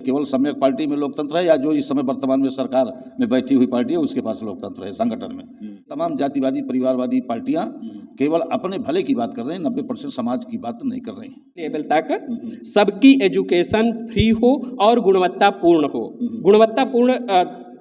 केवल सम्यक पार्टी में लोकतंत्र है या जो इस समय वर्तमान में सरकार में बैठी हुई पार्टी है उसके पास लोकतंत्र है संगठन में। तमाम जातिवादी परिवारवादी पार्टियां केवल अपने भले की बात कर रहे हैं, 90% समाज की बात नहीं कर रही हैं। लेवल तक सबकी एजुकेशन फ्री हो और गुणवत्तापूर्ण हो। गुणवत्तापूर्ण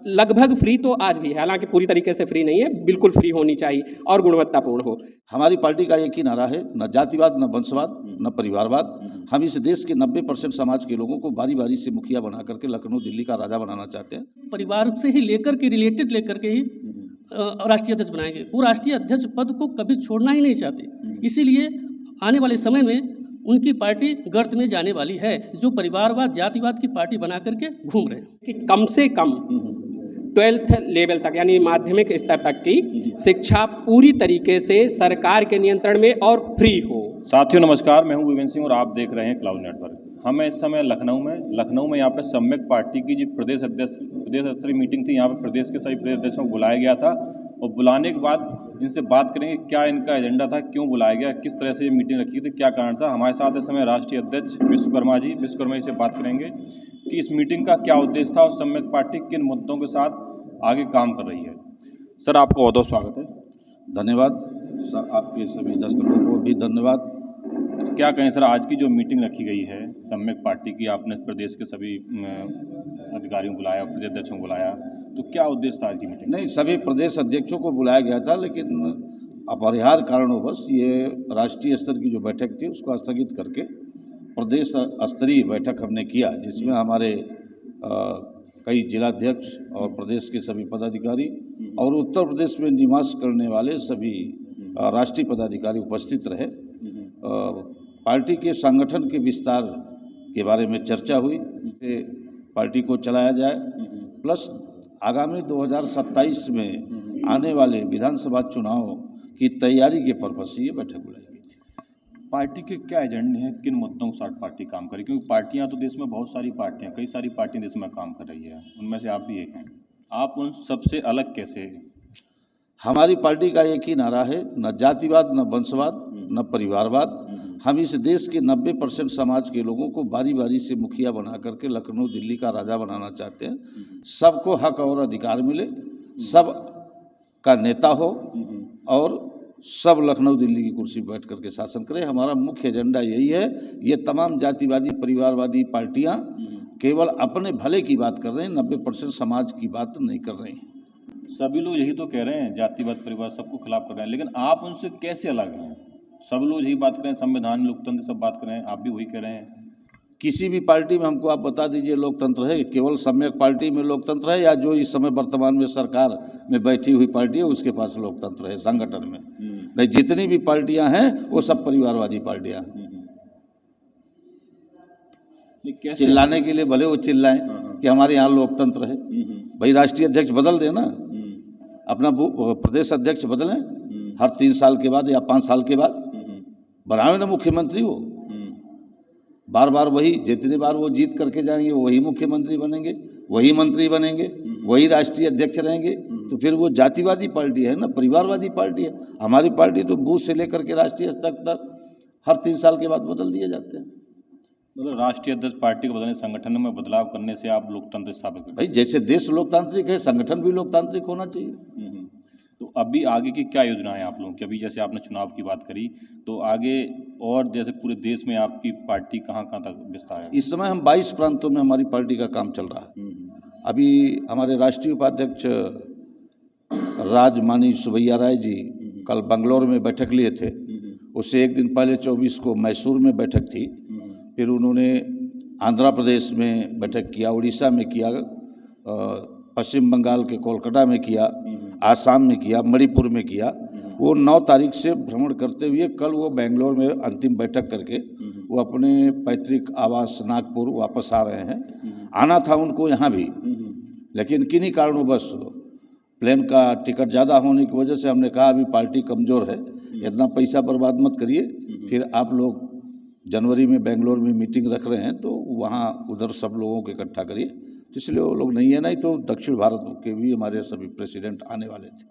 लगभग फ्री तो आज भी है, हालांकि पूरी तरीके से फ्री नहीं है, बिल्कुल फ्री होनी चाहिए और गुणवत्तापूर्ण हो। हमारी पार्टी का एक ही नारा है, न जातिवाद, न वंशवाद, न परिवारवाद। हम इस देश के 90% समाज के लोगों को बारी बारी से मुखिया बना करके लखनऊ दिल्ली का राजा बनाना चाहते हैं। परिवार से ही लेकर के रिलेटेड लेकर के ही राष्ट्रीय अध्यक्ष बनाएंगे। वो राष्ट्रीय अध्यक्ष पद को कभी छोड़ना ही नहीं चाहते, इसीलिए आने वाले समय में उनकी पार्टी गर्त में जाने वाली है, जो परिवारवाद जातिवाद की पार्टी बना करके घूम रहे हैं। कि कम से कम 12th लेवल तक यानी माध्यमिक स्तर तक की शिक्षा पूरी तरीके से सरकार के नियंत्रण में और फ्री हो। साथियों नमस्कार, मैं हूं विवेक सिंह और आप देख रहे हैं क्लाउड नेटवर्क। हम इस समय लखनऊ में यहाँ पे सम्यक पार्टी की जो प्रदेश स्तरीय मीटिंग थी। यहाँ पे प्रदेश के सभी प्रदेश अध्यक्षों को बुलाया गया था और बुलाने के बाद इनसे बात करेंगे क्या इनका एजेंडा था, क्यों बुलाया गया, किस तरह से ये मीटिंग रखी थी, क्या कारण था। हमारे साथ इस समय राष्ट्रीय अध्यक्ष विश्वकर्मा जी से बात करेंगे कि इस मीटिंग का क्या उद्देश्य था और सम्यक पार्टी किन मुद्दों के साथ आगे काम कर रही है। सर, आपका बहुत बहुत स्वागत है। धन्यवाद सर, आपके सभी दर्शकों को भी धन्यवाद। क्या कहें सर, आज की जो मीटिंग रखी गई है सम्यक पार्टी की, आपने प्रदेश के सभी अधिकारियों को बुलाया, प्रदेश अध्यक्षों को बुलाया, तो क्या उद्देश्य था आज की मीटिंग? नहीं, सभी प्रदेश अध्यक्षों को बुलाया गया था, लेकिन अपरिहार्य कारणवश ये राष्ट्रीय स्तर की जो बैठक थी उसको स्थगित करके प्रदेश स्तरीय बैठक हमने किया, जिसमें हमारे कई जिलाध्यक्ष और प्रदेश के सभी पदाधिकारी और उत्तर प्रदेश में निवास करने वाले सभी राष्ट्रीय पदाधिकारी उपस्थित रहे। पार्टी के संगठन के विस्तार के बारे में चर्चा हुई, पार्टी को चलाया जाए, प्लस आगामी 2027 में आने वाले विधानसभा चुनाव की तैयारी के पर्पज से ये बैठक बुलाई गई थी। पार्टी के क्या एजेंडे हैं, किन मुद्दों के साथ पार्टी काम करे, क्योंकि पार्टियां तो देश में बहुत सारी पार्टियां, कई सारी पार्टियां देश में काम कर रही है, उनमें से आप भी एक हैं। आप उन सबसे अलग कैसे? हमारी पार्टी का एक ही नारा है, न जातिवाद, न वंशवाद, न परिवारवाद। हम इस देश के 90% समाज के लोगों को बारी बारी से मुखिया बना करके लखनऊ दिल्ली का राजा बनाना चाहते हैं। सबको हक और अधिकार मिले, सब का नेता हो और सब लखनऊ दिल्ली की कुर्सी पर बैठ करके शासन करें। हमारा मुख्य एजेंडा यही है। ये तमाम जातिवादी परिवारवादी पार्टियां केवल अपने भले की बात कर रहे हैं, 90% समाज की बात नहीं कर रही हैं। सभी लोग यही तो कह रहे हैं, जातिवाद परिवार सबको खिलाफ कर रहे हैं, लेकिन आप उनसे कैसे अलग हैं? सब लोग यही बात कर रहे हैं, संविधान लोकतंत्र सब बात कर रहे हैं, आप भी वही कह रहे हैं। किसी भी पार्टी में हमको आप बता दीजिए लोकतंत्र है, केवल सम्यक पार्टी में लोकतंत्र है या जो इस समय वर्तमान में सरकार में बैठी हुई पार्टी है उसके पास लोकतंत्र है संगठन में। नहीं, जितनी भी पार्टियां हैं वो सब परिवारवादी पार्टियां। चिल्लाने के लिए भले वो चिल्लाएं कि हमारे यहाँ लोकतंत्र है, भाई राष्ट्रीय अध्यक्ष बदल देना, अपना प्रदेश अध्यक्ष बदलें हर 3 साल के बाद या 5 साल के बाद, बनावे ना मुख्यमंत्री। वो बार बार वही, जितनी बार वो जीत करके जाएंगे वही मुख्यमंत्री बनेंगे, वही मंत्री बनेंगे, वही राष्ट्रीय अध्यक्ष रहेंगे। तो फिर वो जातिवादी पार्टी है ना, परिवारवादी पार्टी है। हमारी पार्टी तो बूथ से लेकर के राष्ट्रीय स्तर तक हर 3 साल के बाद बदल दिए जाते हैं। मतलब राष्ट्रीय अध्यक्ष पार्टी को बदलने, संगठन में बदलाव करने से आप लोकतंत्र स्थापित करें? भाई जैसे देश लोकतांत्रिक है, संगठन भी लोकतांत्रिक होना चाहिए। तो अभी आगे की क्या योजना है आप लोगों की? अभी जैसे आपने चुनाव की बात करी, तो आगे और जैसे पूरे देश में आपकी पार्टी कहाँ कहाँ तक विस्तार है? इस समय हम 22 प्रांतों में हमारी पार्टी का काम चल रहा है। अभी हमारे राष्ट्रीय उपाध्यक्ष राजमानी सुभैया राय जी कल बंगलौर में बैठक लिए थे। उससे एक दिन पहले 24 को मैसूर में बैठक थी। फिर उन्होंने आंध्र प्रदेश में बैठक किया, उड़ीसा में किया, पश्चिम बंगाल के कोलकाता में किया, आसाम में किया, मणिपुर में किया। वो 9 तारीख से भ्रमण करते हुए कल वो बेंगलोर में अंतिम बैठक करके वो अपने पैतृक आवास नागपुर वापस आ रहे हैं। आना था उनको यहाँ भी, लेकिन किन्हीं कारणों बस प्लेन का टिकट ज़्यादा होने की वजह से हमने कहा अभी पार्टी कमज़ोर है, इतना पैसा बर्बाद मत करिए। फिर आप लोग जनवरी में बेंगलोर में मीटिंग रख रहे हैं तो वहाँ उधर सब लोगों को इकट्ठा करिए, इसलिए वो लोग नहीं है। नहीं तो दक्षिण भारत के भी हमारे सभी प्रेसिडेंट आने वाले थे।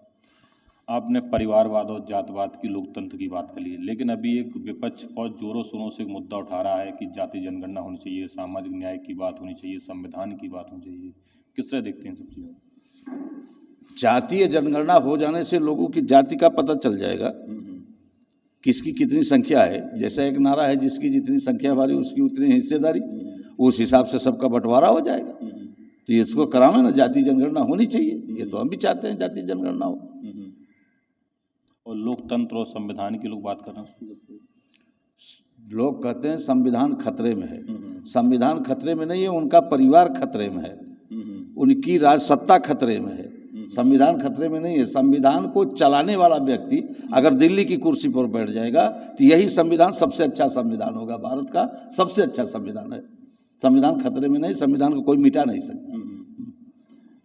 आपने परिवारवाद और जातवाद की लोकतंत्र की बात करी है, लेकिन अभी एक विपक्ष बहुत जोरों शोरों से एक मुद्दा उठा रहा है कि जाति जनगणना होनी चाहिए, सामाजिक न्याय की बात होनी चाहिए, संविधान की बात होनी चाहिए। किस तरह देखते हैं सब चीज़ों? जातीय जनगणना हो जाने से लोगों की जाति का पता चल जाएगा, किसकी कितनी संख्या है। जैसा एक नारा है, जिसकी जितनी संख्या हमारी उसकी उतनी हिस्सेदारी, उस हिसाब से सबका बंटवारा हो जाएगा। तो इसको कराना ना, जाति जनगणना होनी चाहिए। ये तो हम भी चाहते हैं जाति जनगणना हो। और लोकतंत्र और संविधान की लोग बात कर रहे हैं, लोग कहते हैं संविधान खतरे में है। संविधान खतरे में नहीं है, उनका परिवार खतरे में है, उनकी राज सत्ता खतरे में है। संविधान खतरे में नहीं है। संविधान को चलाने वाला व्यक्ति अगर दिल्ली की कुर्सी पर बैठ जाएगा तो यही संविधान सबसे अच्छा संविधान होगा, भारत का सबसे अच्छा संविधान है। संविधान खतरे में नहीं, संविधान को कोई मिटा नहीं सकता।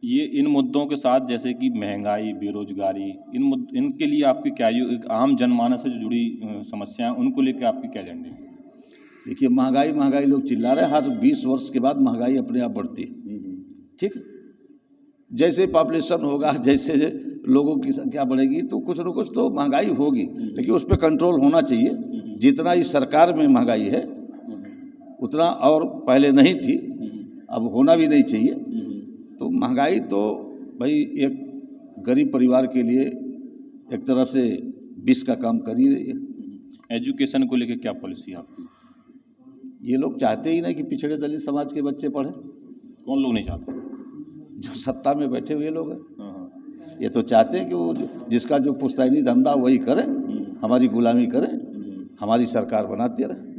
ये इन मुद्दों के साथ जैसे कि महंगाई, बेरोजगारी, इनके लिए आपकी क्या, एक आम जनमानस से जो जुड़ी समस्याएं, उनको लेकर आपकी क्या एजेंडे है? देखिए, महंगाई लोग चिल्ला रहे हैं। हर 20 वर्ष के बाद महंगाई अपने आप बढ़ती है। ठीक, जैसे पॉपुलेशन होगा, जैसे लोगों की संख्या बढ़ेगी तो कुछ न कुछ तो महंगाई होगी, लेकिन उस पर कंट्रोल होना चाहिए। जितना इस सरकार में महंगाई है उतना और पहले नहीं थी, अब होना भी नहीं चाहिए। तो महंगाई तो भाई एक गरीब परिवार के लिए एक तरह से विष का काम कर ही रही है। एजुकेशन को लेकर क्या पॉलिसी है आपकी? ये लोग चाहते ही नहीं कि पिछड़े दलित समाज के बच्चे पढ़ें। कौन लोग नहीं चाहते? जो सत्ता में बैठे हुए लोग हैं। ये तो चाहते हैं कि वो जिसका जो पुश्तैनी धंधा वही करें, हमारी गुलामी करें, हमारी सरकार बनाती रहे।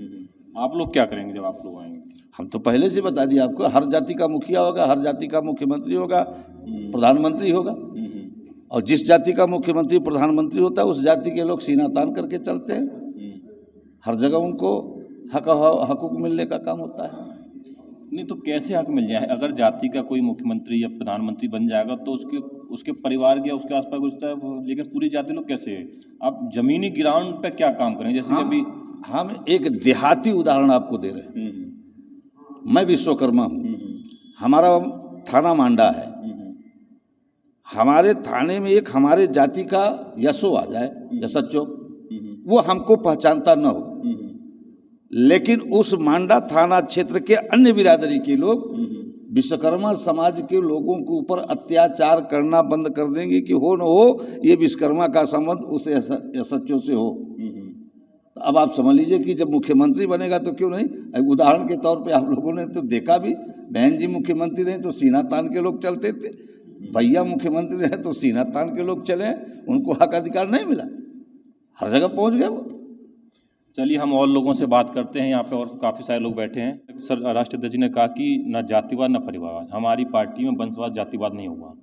आप लोग क्या करेंगे जब आप लोग आएंगे? हम तो पहले से बता दिया आपको, हर जाति का मुखिया होगा, हर जाति का मुख्यमंत्री होगा, प्रधानमंत्री होगा। और जिस जाति का मुख्यमंत्री प्रधानमंत्री होता है उस जाति के लोग सीना तान करके चलते हैं। हर जगह उनको हकूक मिलने का काम होता है। नहीं तो कैसे हक मिल जाए? अगर जाति का कोई मुख्यमंत्री या प्रधानमंत्री बन जाएगा तो उसके परिवार या उसके आसपास घुसता है, लेकिन पूरी जाति लोग कैसे है? आप जमीनी ग्राउंड पे क्या काम करें? जैसे अभी हम एक देहाती उदाहरण आपको दे रहे हैं। मैं विश्वकर्मा हूँ, हमारा थाना मांडा है। हमारे थाने में एक हमारे जाति का यशो आ जाए या सच्चो, वो हमको पहचानता न हो, लेकिन उस मांडा थाना क्षेत्र के अन्य बिरादरी के लोग विश्वकर्मा समाज के लोगों के ऊपर अत्याचार करना बंद कर देंगे कि हो न हो ये विश्वकर्मा का संबंध उस सच्चों से हो। तो अब आप समझ लीजिए कि जब मुख्यमंत्री बनेगा तो क्यों नहीं। उदाहरण के तौर पे आप लोगों ने तो देखा भी, बहन जी मुख्यमंत्री रहे तो सीना तान के लोग चलते थे, भैया मुख्यमंत्री रहे तो सीना तान के लोग चले, उनको हक अधिकार नहीं मिला, हर जगह पहुंच गए वो। चलिए हम और लोगों से बात करते हैं। यहाँ पे और काफ़ी सारे लोग बैठे हैं। सर, राष्ट्रीय अध्यक्ष जी ने कहा कि न जातिवाद न परिवारवाद, हमारी पार्टी में वंशवाद जातिवाद नहीं होगा।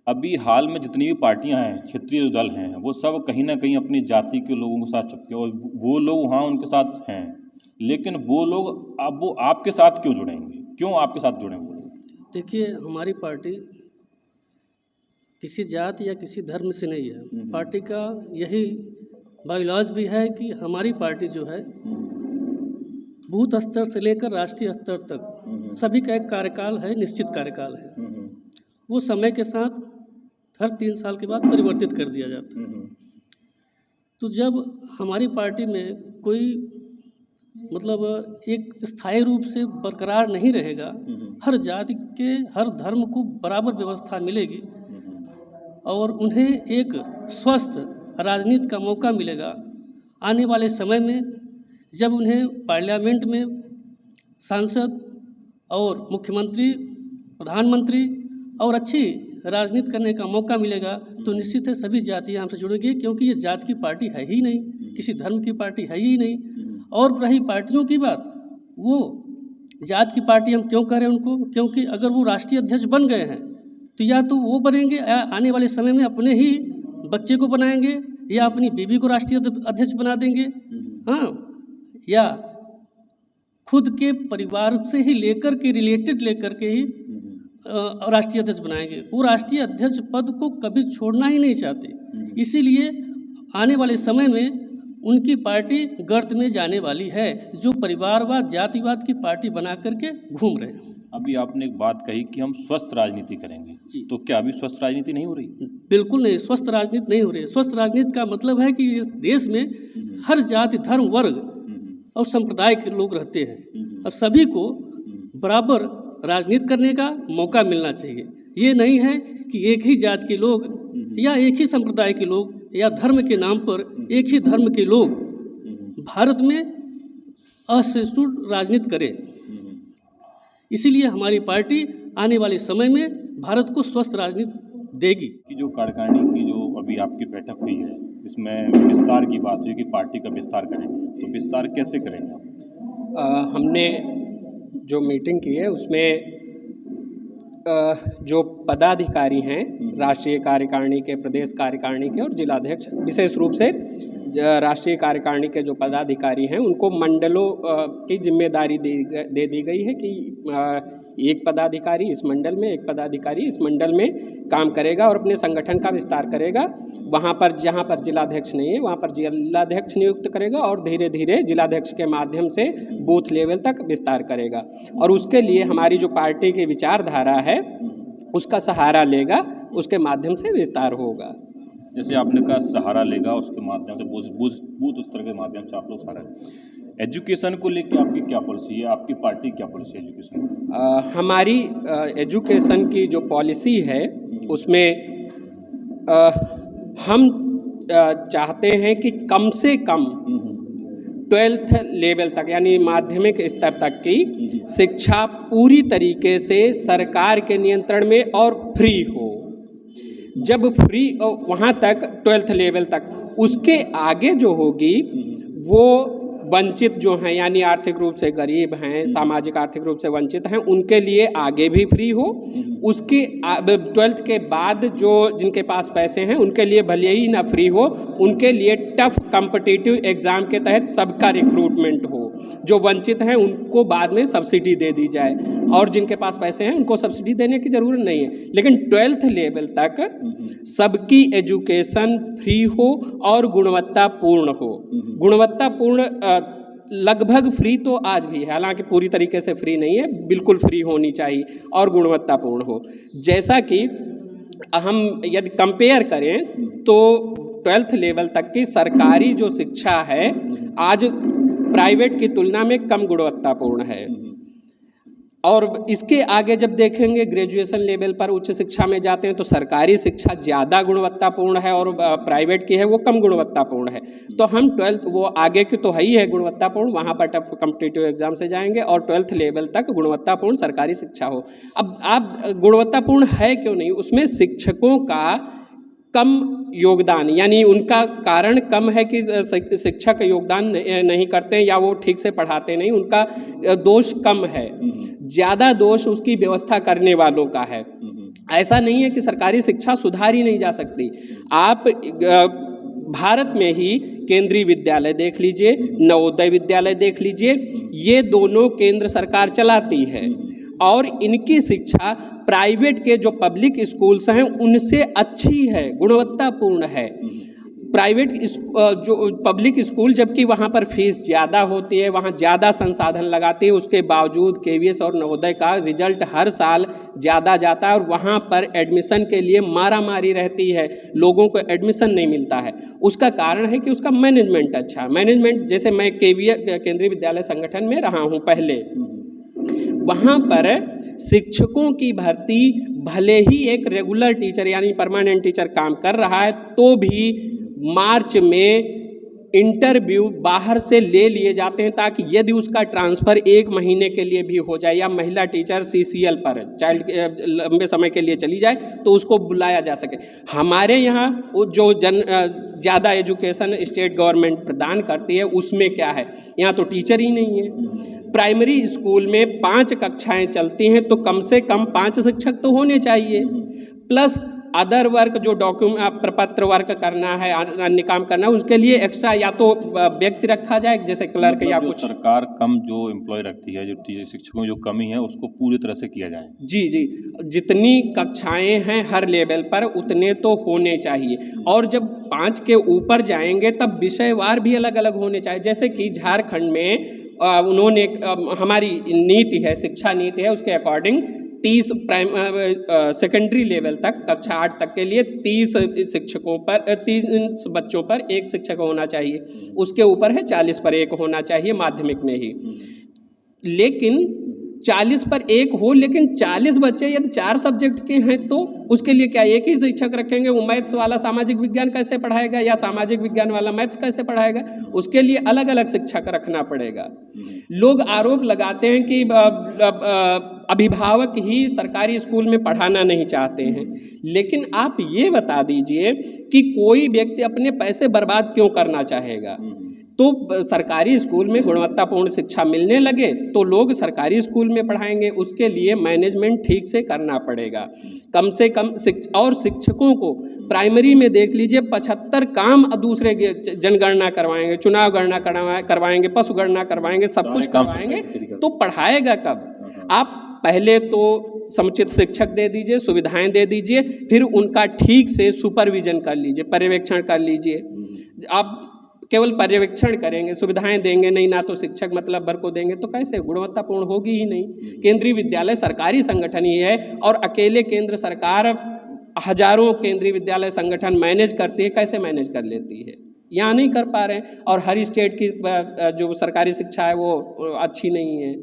अभी हाल में जितनी भी पार्टियां हैं, क्षेत्रीय दल हैं, वो सब कहीं ना कहीं अपनी जाति के लोगों के साथ चिपके, और वो लोग वहाँ उनके साथ हैं, लेकिन वो लोग अब वो आपके साथ क्यों जुड़ेंगे? क्यों आपके साथ जुड़ेंगे? देखिए, हमारी पार्टी किसी जाति या किसी धर्म से नहीं है। पार्टी का यही बायोलॉज भी है कि हमारी पार्टी जो है बूथ स्तर से लेकर राष्ट्रीय स्तर तक सभी का एक कार्यकाल है, निश्चित कार्यकाल है। वो समय के साथ हर 3 साल के बाद परिवर्तित कर दिया जाता है। तो जब हमारी पार्टी में कोई मतलब एक स्थायी रूप से बरकरार नहीं रहेगा, हर जाति के हर धर्म को बराबर व्यवस्था मिलेगी और उन्हें एक स्वस्थ राजनीति का मौका मिलेगा। आने वाले समय में जब उन्हें पार्लियामेंट में सांसद और मुख्यमंत्री, प्रधानमंत्री और अच्छी राजनीति करने का मौका मिलेगा तो निश्चित है सभी जातियाँ हमसे जुड़ेंगी, क्योंकि ये जात की पार्टी है ही नहीं, किसी धर्म की पार्टी है ही नहीं। और रही पार्टियों की बात, वो जात की पार्टी हम क्यों कह रहे हैं उनको? क्योंकि अगर वो राष्ट्रीय अध्यक्ष बन गए हैं तो या तो वो बनेंगे या आने वाले समय में अपने ही बच्चे को बनाएंगे या अपनी बीवी को राष्ट्रीय अध्यक्ष बना देंगे, हाँ, या खुद के परिवार से ही लेकर के रिलेटेड लेकर के ही राष्ट्रीय अध्यक्ष बनाएंगे। वो राष्ट्रीय अध्यक्ष पद को कभी छोड़ना ही नहीं चाहते, इसीलिए आने वाले समय में उनकी पार्टी गर्त में जाने वाली है, जो परिवारवाद जातिवाद की पार्टी बना करके घूम रहे हैं। अभी आपने एक बात कही कि हम स्वस्थ राजनीति करेंगे, तो क्या अभी स्वस्थ राजनीति नहीं हो रही? बिल्कुल नहीं, स्वस्थ राजनीति नहीं हो रही है। स्वस्थ राजनीति का मतलब है कि इस देश में हर जाति, धर्म, वर्ग और संप्रदाय के लोग रहते हैं और सभी को बराबर राजनीति करने का मौका मिलना चाहिए। ये नहीं है कि एक ही जात के लोग या एक ही संप्रदाय के लोग या धर्म के नाम पर एक ही धर्म के लोग भारत में असहिष्णु राजनीति करें। इसीलिए हमारी पार्टी आने वाले समय में भारत को स्वस्थ राजनीति देगी। कि जो कार्यकारिणी की जो अभी आपकी बैठक हुई है, इसमें विस्तार की बात हुई कि पार्टी का विस्तार करेंगे, तो विस्तार कैसे करेंगे आप? हमने जो मीटिंग की है उसमें जो पदाधिकारी हैं राष्ट्रीय कार्यकारिणी के, प्रदेश कार्यकारिणी के और जिलाध्यक्ष, विशेष रूप से राष्ट्रीय कार्यकारिणी के जो पदाधिकारी हैं उनको मंडलों की जिम्मेदारी दे दी गई है कि एक पदाधिकारी इस मंडल में, एक पदाधिकारी इस मंडल में काम करेगा और अपने संगठन का विस्तार करेगा। वहाँ पर जहाँ पर जिलाध्यक्ष नहीं है वहाँ पर जिलाध्यक्ष नियुक्त करेगा और धीरे धीरे जिलाध्यक्ष के माध्यम से बूथ लेवल तक विस्तार करेगा। और उसके लिए हमारी जो पार्टी की विचारधारा है उसका सहारा लेगा, उसके माध्यम से विस्तार होगा। जैसे आपने कहा सहारा लेगा, उसके माध्यम से बूथ स्तर के माध्यम से आप लोग सहारा। एजुकेशन को लेकर आपकी क्या पॉलिसी है, आपकी पार्टी क्या पॉलिसी है एजुकेशन? हमारी एजुकेशन की जो पॉलिसी है उसमें हम चाहते हैं कि कम से कम 12th लेवल तक यानी माध्यमिक स्तर तक की शिक्षा पूरी तरीके से सरकार के नियंत्रण में और फ्री हो। जब फ्री वहाँ तक 12th लेवल तक, उसके आगे जो होगी वो वंचित जो हैं यानी आर्थिक रूप से गरीब हैं, सामाजिक आर्थिक रूप से वंचित हैं, उनके लिए आगे भी फ्री हो। उसके 12th के बाद जो जिनके पास पैसे हैं उनके लिए भले ही ना फ्री हो, उनके लिए टफ कॉम्पिटिटिव एग्ज़ाम के तहत सबका रिक्रूटमेंट हो। जो वंचित हैं उनको बाद में सब्सिडी दे दी जाए और जिनके पास पैसे हैं उनको सब्सिडी देने की ज़रूरत नहीं है। लेकिन 12th लेवल तक सबकी एजुकेशन फ्री हो और गुणवत्तापूर्ण हो। गुणवत्तापूर्ण लगभग फ्री तो आज भी है, हालांकि पूरी तरीके से फ्री नहीं है, बिल्कुल फ्री होनी चाहिए और गुणवत्तापूर्ण हो। जैसा कि हम यदि कंपेयर करें तो 12th लेवल तक की सरकारी जो शिक्षा है आज प्राइवेट की तुलना में कम गुणवत्तापूर्ण है। और इसके आगे जब देखेंगे ग्रेजुएशन लेवल पर उच्च शिक्षा में जाते हैं तो सरकारी शिक्षा ज़्यादा गुणवत्तापूर्ण है और प्राइवेट की है वो कम गुणवत्तापूर्ण है। तो हम 12th वो आगे की तो है ही है गुणवत्तापूर्ण, वहाँ पर टफ कॉम्पिटिटिव एग्जाम से जाएंगे और 12th लेवल तक गुणवत्तापूर्ण सरकारी शिक्षा हो। अब आप गुणवत्तापूर्ण है क्यों नहीं, उसमें शिक्षकों का कम योगदान यानी उनका कारण कम है कि शिक्षक योगदान नहीं करते हैं या वो ठीक से पढ़ाते नहीं, उनका दोष कम है। ज़्यादा दोष उसकी व्यवस्था करने वालों का है। ऐसा नहीं है कि सरकारी शिक्षा सुधारी नहीं जा सकती। आप भारत में ही केंद्रीय विद्यालय देख लीजिए, नवोदय विद्यालय देख लीजिए, ये दोनों केंद्र सरकार चलाती है और इनकी शिक्षा प्राइवेट के जो पब्लिक स्कूल्स हैं उनसे अच्छी है, गुणवत्तापूर्ण है। प्राइवेट जो पब्लिक स्कूल जबकि वहाँ पर फीस ज़्यादा होती है, वहाँ ज़्यादा संसाधन लगाती है, उसके बावजूद केवीएस और नवोदय का रिजल्ट हर साल ज़्यादा जाता है और वहाँ पर एडमिशन के लिए मारामारी रहती है, लोगों को एडमिशन नहीं मिलता है। उसका कारण है कि उसका मैनेजमेंट अच्छा, मैनेजमेंट जैसे मैं केंद्रीय विद्यालय संगठन में रहा हूँ पहले, वहाँ पर शिक्षकों की भर्ती भले ही एक रेगुलर टीचर यानी परमानेंट टीचर काम कर रहा है तो भी मार्च में इंटरव्यू बाहर से ले लिए जाते हैं ताकि यदि उसका ट्रांसफ़र 1 महीने के लिए भी हो जाए या महिला टीचर CCL पर चाइल्ड लंबे समय के लिए चली जाए तो उसको बुलाया जा सके। हमारे यहाँ जो ज़्यादा एजुकेशन स्टेट गवर्नमेंट प्रदान करती है उसमें क्या है, यहाँ तो टीचर ही नहीं है। प्राइमरी स्कूल में 5 कक्षाएं चलती हैं तो कम से कम 5 शिक्षक तो होने चाहिए, प्लस अदर वर्क जो डॉक्यूमेंट प्रपत्र वर्क करना है, अन्य काम करना है, उसके लिए एक्स्ट्रा या तो व्यक्ति रखा जाए जैसे क्लर्क या कुछ। सरकार कम जो एम्प्लॉय रखती है, जो शिक्षकों में जो कमी है उसको पूरी तरह से किया जाए। जी, जितनी कक्षाएं हैं हर लेवल पर उतने तो होने चाहिए और जब 5 के ऊपर जाएंगे तब विषयवार भी अलग अलग होने चाहिए। जैसे कि झारखंड में उन्होंने हमारी नीति है, शिक्षा नीति है, उसके अकॉर्डिंग 30 सेकेंडरी लेवल तक, कक्षा 8 तक के लिए 30 शिक्षकों पर 30 बच्चों पर एक शिक्षक होना चाहिए। उसके ऊपर है 40 पर एक होना चाहिए माध्यमिक में ही। लेकिन 40 पर एक हो, लेकिन 40 बच्चे यदि 4 सब्जेक्ट के हैं तो उसके लिए क्या एक ही शिक्षक रखेंगे? वो मैथ्स वाला सामाजिक विज्ञान कैसे पढ़ाएगा, या सामाजिक विज्ञान वाला मैथ्स कैसे पढ़ाएगा? उसके लिए अलग अलग शिक्षक रखना पड़ेगा। लोग आरोप लगाते हैं कि अभिभावक ही सरकारी स्कूल में पढ़ाना नहीं चाहते हैं, लेकिन आप ये बता दीजिए कि कोई व्यक्ति अपने पैसे बर्बाद क्यों करना चाहेगा? तो सरकारी स्कूल में गुणवत्तापूर्ण शिक्षा मिलने लगे तो लोग सरकारी स्कूल में पढ़ाएंगे। उसके लिए मैनेजमेंट ठीक से करना पड़ेगा। कम से कम और शिक्षकों को प्राइमरी में देख लीजिए 75 काम दूसरे जनगणना करवाएंगे, चुनाव गणना करवाएंगे, पशु गणना करवाएंगे, सब कुछ करवाएंगे, तो पढ़ाएगा कब? आप पहले तो समुचित शिक्षक दे दीजिए, सुविधाएं दे दीजिए, फिर उनका ठीक से सुपरविजन कर लीजिए, पर्यवेक्षण कर लीजिए। आप केवल पर्यवेक्षण करेंगे, सुविधाएं देंगे नहीं, ना तो शिक्षक मतलब भर को देंगे, तो कैसे गुणवत्तापूर्ण होगी ही नहीं। केंद्रीय विद्यालय सरकारी संगठन ही है और अकेले केंद्र सरकार हजारों केंद्रीय विद्यालय संगठन मैनेज करती है, कैसे मैनेज कर लेती है? यहाँ नहीं कर पा रहे हैं। और हर स्टेट की जो सरकारी शिक्षा है वो अच्छी नहीं है,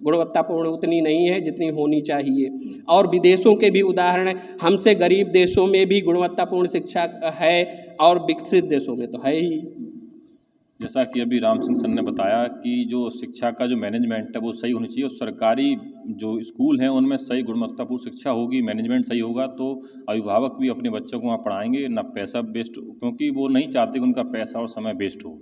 गुणवत्तापूर्ण उतनी नहीं है जितनी होनी चाहिए। और विदेशों के भी उदाहरण है, हमसे गरीब देशों में भी गुणवत्तापूर्ण शिक्षा है और विकसित देशों में तो है ही। जैसा कि अभी राम सिंह सर ने बताया कि जो शिक्षा का जो मैनेजमेंट है वो सही होनी चाहिए, और सरकारी जो स्कूल हैं उनमें सही गुणवत्तापूर्ण शिक्षा होगी, मैनेजमेंट सही होगा तो अभिभावक भी अपने बच्चों को वहाँ पढ़ाएंगे, ना पैसा वेस्ट, क्योंकि वो नहीं चाहते कि उनका पैसा और समय वेस्ट हो।